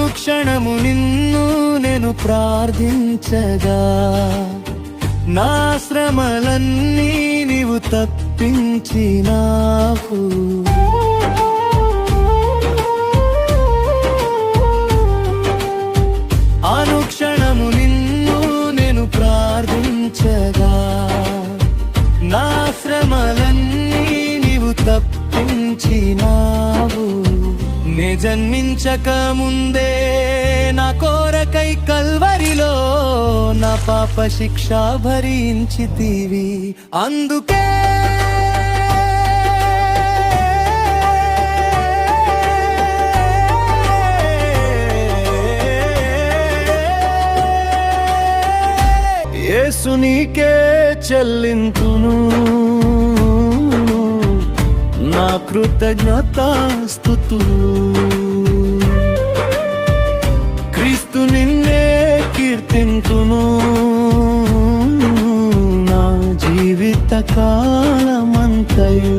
అనుక్షణము నిన్ను నేను ప్రార్థించగా, నా శ్రమలన్నీ నీవు తప్పించినావు. అనుక్షణము నిన్ను నేను ప్రార్థించగా, నా శ్రమలన్నీ నీవు తప్పించినావు. నే జన్మించక ముందే నా కోరకై కల్వరిలో నా పాప శిక్ష భరించితివి. అందుకే యేసు నీకే చెల్లింతును నా కృతజ్ఞతాస్తుతులు. క్రీస్తు నిన్నే కీర్తింతును నా జీవిత కాలమంతయు.